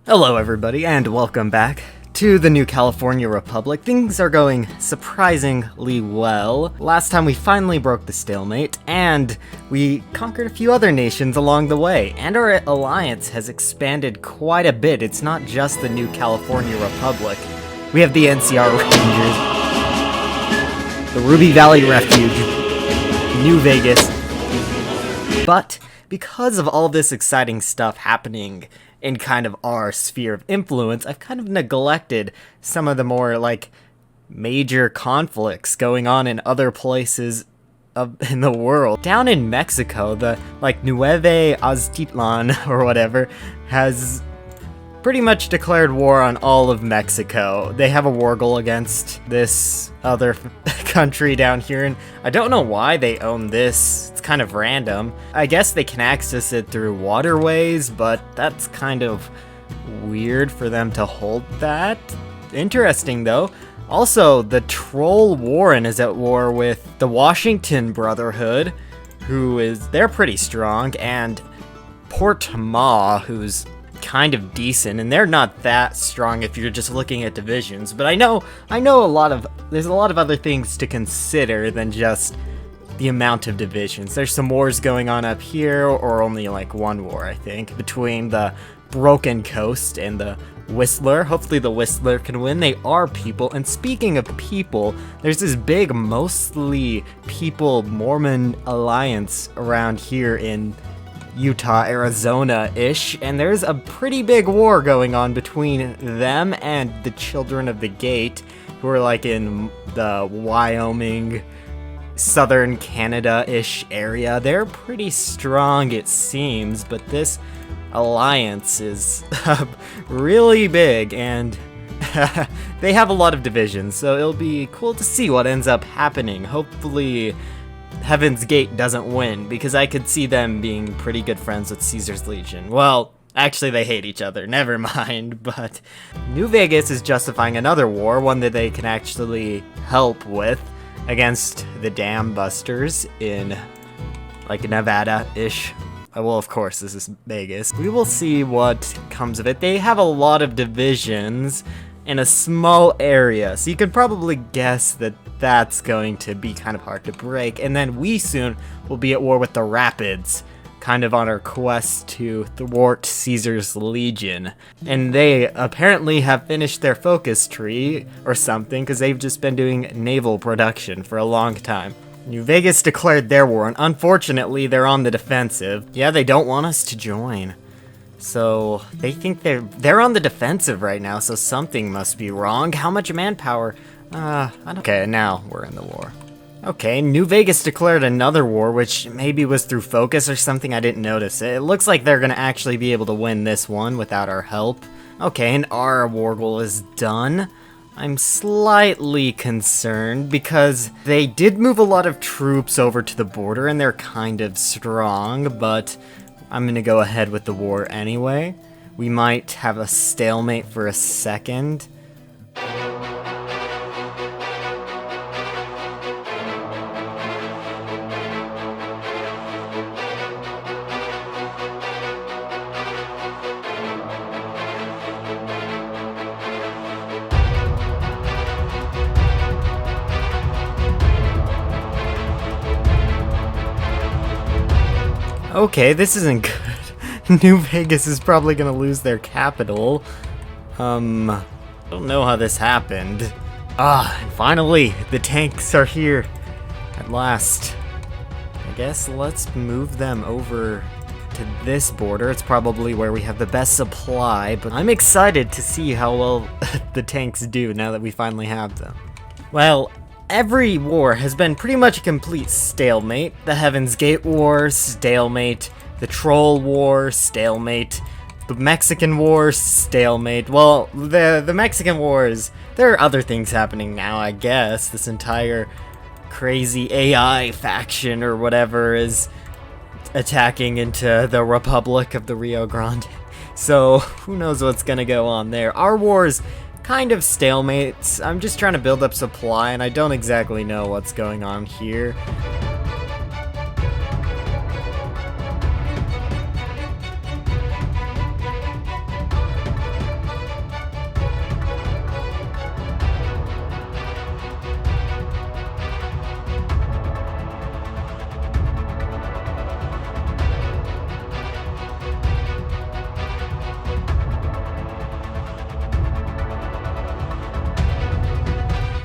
Hello everybody, and welcome back to the New California Republic. Things are going surprisingly well. Last time we finally broke the stalemate, and we conquered a few other nations along the way, and our alliance has expanded quite a bit. It's not just the New California Republic. We have the NCR Rangers, the Ruby Valley Refuge, New Vegas. But because of all this exciting stuff happening in kind of our sphere of influence, I've kind of neglected some of the more, major conflicts going on in other places in the world. Down in Mexico, the, Nueve Aztitlan, or whatever, has pretty much declared war on all of Mexico. They have a war goal against this other country down here, and I don't know why they own this. It's kind of random. I guess they can access it through waterways, but that's kind of weird for them to hold that. Interesting, though. Also, the Troll Warren is at war with the Washington Brotherhood, they're pretty strong, and Port Ma, who's kind of decent, and they're not that strong if you're just looking at divisions, but I know there's a lot of other things to consider than just the amount of divisions. There's some wars going on up here, or only one war, I think, between the Broken Coast and the Whistler. Hopefully the Whistler can win. They are people, and speaking of people, there's this big, mostly people Mormon alliance around here in Utah, Arizona-ish, and there's a pretty big war going on between them and the Children of the Gate, who are in the Wyoming, southern Canada-ish area. They're pretty strong, it seems, but this alliance is really big, and they have a lot of divisions, so it'll be cool to see what ends up happening. Hopefully Heaven's Gate doesn't win, because I could see them being pretty good friends with Caesar's Legion. Well, actually they hate each other, never mind, but New Vegas is justifying another war, one that they can actually help with, against the Dam Busters in, Nevada-ish. Well, of course, this is Vegas. We will see what comes of it. They have a lot of divisions in a small area, so you could probably guess that that's going to be kind of hard to break. And then we soon will be at war with the Rapids, kind of on our quest to thwart Caesar's Legion. And they apparently have finished their focus tree or something, because they've just been doing naval production for a long time. New Vegas declared their war, and unfortunately they're on the defensive. Yeah, they don't want us to join. So they think they're on the defensive right now, so something must be wrong. How much manpower? Okay, now we're in the war. Okay, New Vegas declared another war, which maybe was through focus or something. I didn't notice it. It looks like they're gonna actually be able to win this one without our help. Okay, and our war goal is done. I'm slightly concerned because they did move a lot of troops over to the border and they're kind of strong, but I'm gonna go ahead with the war anyway. We might have a stalemate for a second. Okay, this isn't good. New Vegas is probably gonna lose their capital. I don't know how this happened. And finally, the tanks are here at last. I guess let's move them over to this border. It's probably where we have the best supply, but I'm excited to see how well the tanks do now that we finally have them. Well, every war has been pretty much a complete stalemate. The Heaven's Gate War, stalemate. The Troll War, stalemate. The Mexican War, stalemate. Well, the Mexican Wars, there are other things happening now, I guess. This entire crazy AI faction or whatever is attacking into the Republic of the Rio Grande. So, who knows what's gonna go on there. Our wars kind of stalemates. I'm just trying to build up supply, and I don't exactly know what's going on here.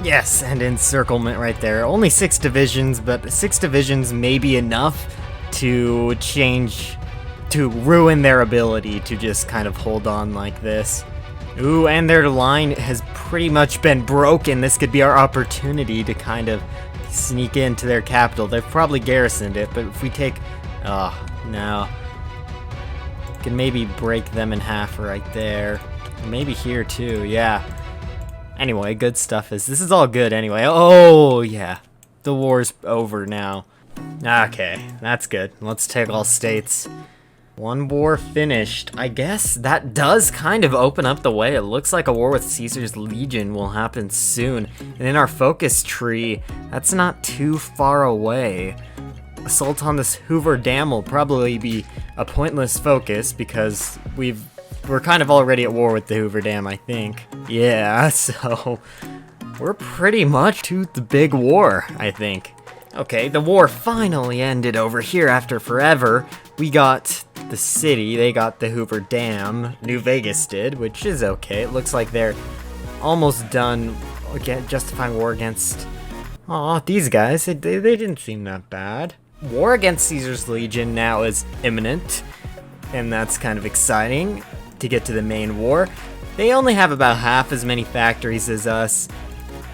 Yes, and encirclement right there. Only 6 divisions, but 6 divisions may be enough to ruin their ability to just kind of hold on like this. Ooh, and their line has pretty much been broken. This could be our opportunity to kind of sneak into their capital. They've probably garrisoned it, but if we take... Oh, no. We can maybe break them in half right there. Maybe here too, yeah. Anyway, good stuff this is all good anyway. Oh, yeah. The war's over now. Okay, that's good. Let's take all states. One war finished. I guess that does kind of open up the way. It looks like a war with Caesar's Legion will happen soon. And in our focus tree, that's not too far away. Assault on this Hoover Dam will probably be a pointless focus because we're kind of already at war with the Hoover Dam, I think. Yeah, so we're pretty much to the big war, I think. Okay, the war finally ended over here after forever. We got the city, they got the Hoover Dam, New Vegas did, which is okay. It looks like they're almost done justifying war against... Aw, these guys, they didn't seem that bad. War against Caesar's Legion now is imminent, and that's kind of exciting to get to the main war. They only have about half as many factories as us,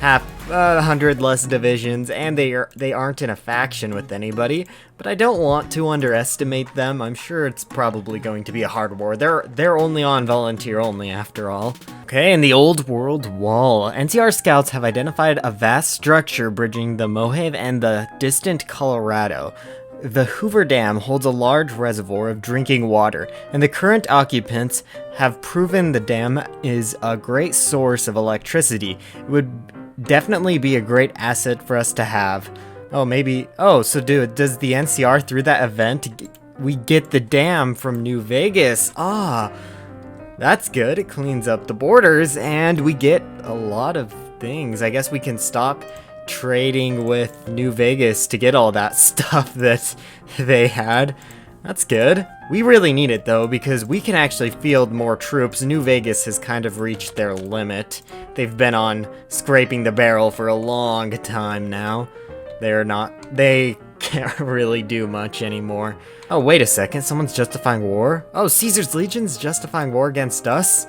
100 less divisions, and they aren't in a faction with anybody, but I don't want to underestimate them. I'm sure it's probably going to be a hard war. They're only on volunteer only after all. Okay, in the Old World Wall, NCR scouts have identified a vast structure bridging the Mojave and the distant Colorado. The Hoover Dam holds a large reservoir of drinking water, and the current occupants have proven the dam is a great source of electricity. It would definitely be a great asset for us to have. Oh, maybe... Oh, so does the NCR, through that event, we get the dam from New Vegas? Ah, that's good. It cleans up the borders, and we get a lot of things. I guess we can stop trading with New Vegas to get all that stuff that they had. That's good. We really need it though, because we can actually field more troops. New Vegas has kind of reached their limit. They've been on scraping the barrel for a long time now. They can't really do much anymore. Oh, wait a second, someone's justifying war? Oh, Caesar's Legion's justifying war against us?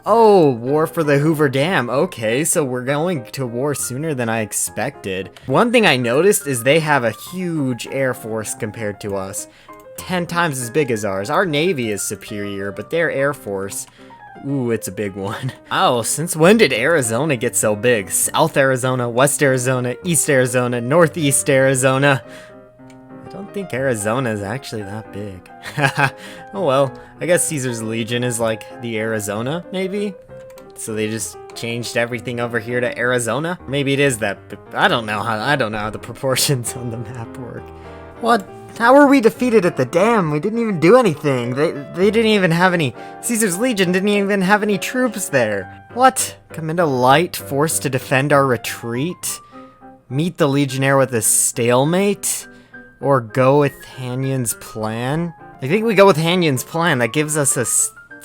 Oh, war for the Hoover Dam. Okay, so we're going to war sooner than I expected. One thing I noticed is they have a huge air force compared to us. 10 times as big as ours. Our navy is superior, but their air force, ooh, it's a big one. Oh, since when did Arizona get so big? South Arizona, West Arizona, East Arizona, Northeast Arizona. I don't think Arizona is actually that big. Oh well, I guess Caesar's Legion is like the Arizona, maybe? So they just changed everything over here to Arizona? Maybe it is that, but I don't know how the proportions on the map work. What? How were we defeated at the dam? We didn't even do anything. They didn't even have any... Caesar's Legion didn't even have any troops there. What? Commando Light forced to defend our retreat? Meet the Legionnaire with a stalemate? Or go with Hanyon's plan? I think we go with Hanyon's plan. That gives us a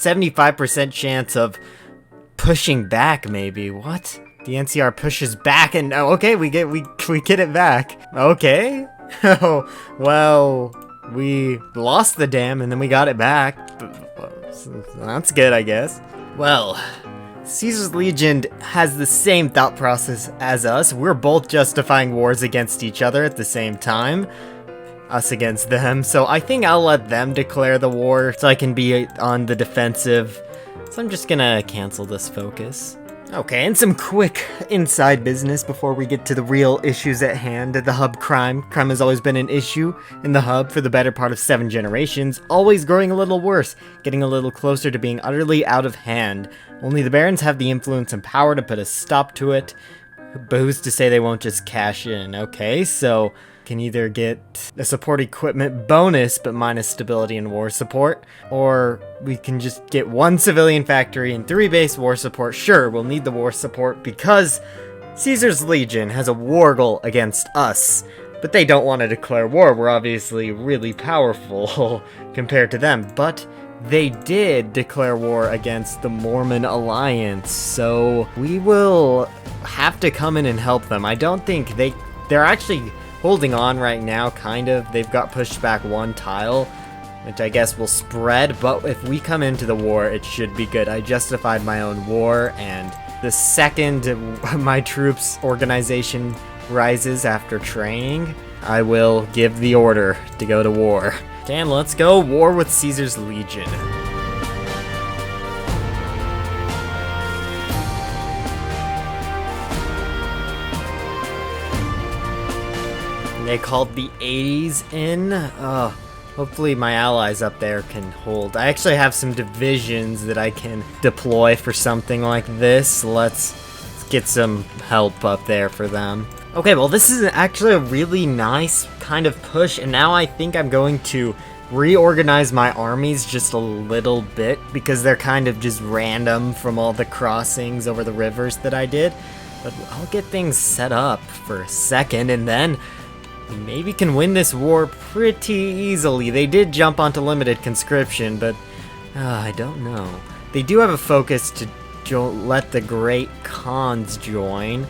75% chance of pushing back, maybe. What? The NCR pushes back and... Oh, okay, we get it back. Okay. Oh, well, we lost the dam and then we got it back. So that's good, I guess. Well, Caesar's Legion has the same thought process as us. We're both justifying wars against each other at the same time. Us against them. So I think I'll let them declare the war so I can be on the defensive. So I'm just gonna cancel this focus. Okay, and some quick inside business before we get to the real issues at hand. The hub crime. Crime has always been an issue in the hub for the better part of 7 generations, always growing a little worse, getting a little closer to being utterly out of hand. Only the barons have the influence and power to put a stop to it. But who's to say they won't just cash in? Okay, so can either get a support equipment bonus but minus stability and war support, or we can just get 1 civilian factory and 3 base war support. Sure, we'll need the war support because Caesar's Legion has a war goal against us, but they don't want to declare war. We're obviously really powerful compared to them, but they did declare war against the Mormon Alliance, so we will have to come in and help them. I don't think they're actually holding on right now, kind of. They've got pushed back one tile, which I guess will spread, but if we come into the war, it should be good. I justified my own war, and the second my troops organization rises after training, I will give the order to go to war. And let's go war with Caesar's Legion. They called the 80s in. Hopefully my allies up there can hold. I actually have some divisions that I can deploy for something like this. Let's get some help up there for them. Okay, well this is actually a really nice kind of push, and now I think I'm going to reorganize my armies just a little bit because they're kind of just random from all the crossings over the rivers that I did. But I'll get things set up for a second, and then we maybe can win this war pretty easily. They did jump onto limited conscription, but I don't know. They do have a focus to let the Great Khans join.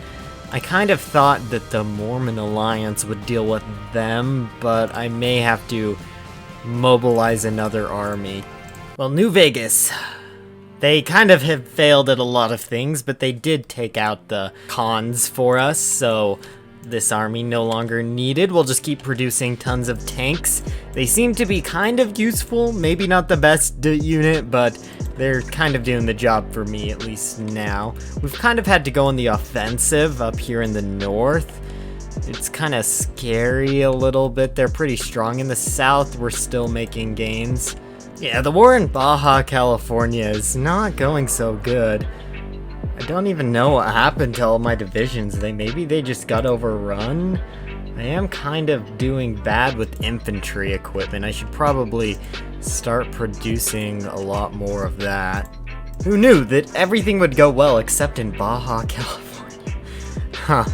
I kind of thought that the Mormon Alliance would deal with them, but I may have to mobilize another army. Well, New Vegas, they kind of have failed at a lot of things, but they did take out the Khans for us, so this army no longer needed. We'll just keep producing tons of tanks. They seem to be kind of useful, maybe not the best unit, but they're kind of doing the job for me, at least now. We've kind of had to go on the offensive up here in the north. It's kind of scary a little bit. They're pretty strong in the south. We're still making gains. Yeah, the war in Baja California is not going so good. I don't even know what happened to all my divisions. Maybe they just got overrun? I am kind of doing bad with infantry equipment. I should probably start producing a lot more of that. Who knew that everything would go well except in Baja California? Huh.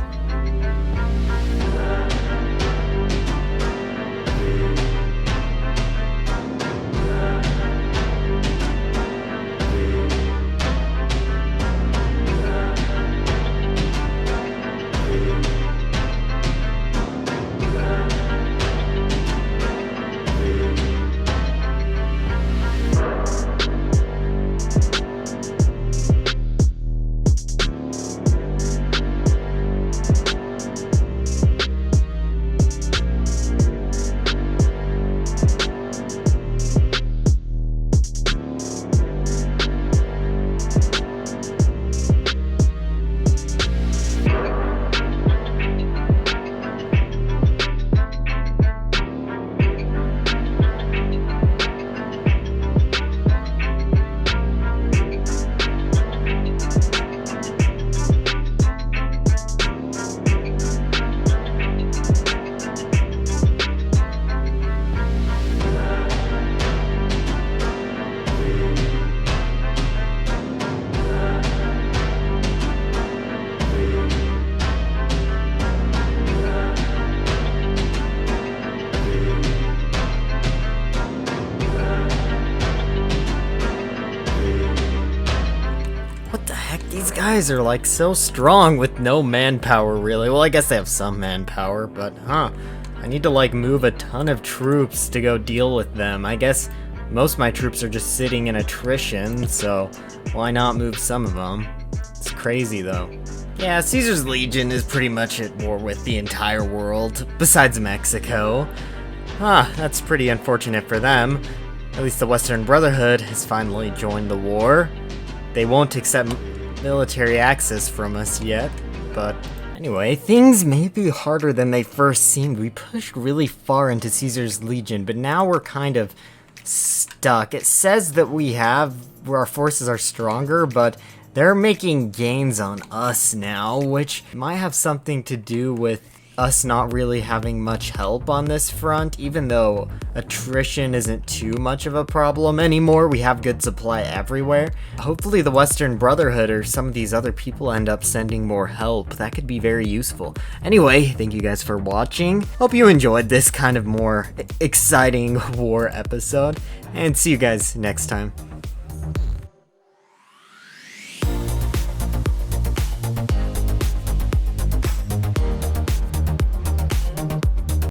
Guys are like so strong with no manpower, really. Well, I guess they have some manpower, but I need to like move a ton of troops to go deal with them. I guess most of my troops are just sitting in attrition, so why not move some of them? It's crazy though. Yeah, Caesar's Legion is pretty much at war with the entire world, besides Mexico. That's pretty unfortunate for them. At least the Western Brotherhood has finally joined the war. They won't accept military access from us yet, but anyway, things may be harder than they first seemed. We pushed really far into Caesar's Legion, but now we're kind of stuck. It says that our forces are stronger, but they're making gains on us now, which might have something to do with us not really having much help on this front, even though attrition isn't too much of a problem anymore. We have good supply everywhere. Hopefully the Western Brotherhood or some of these other people end up sending more help. That could be very useful. Anyway, thank you guys for watching. Hope you enjoyed this kind of more exciting war episode, and see you guys next time.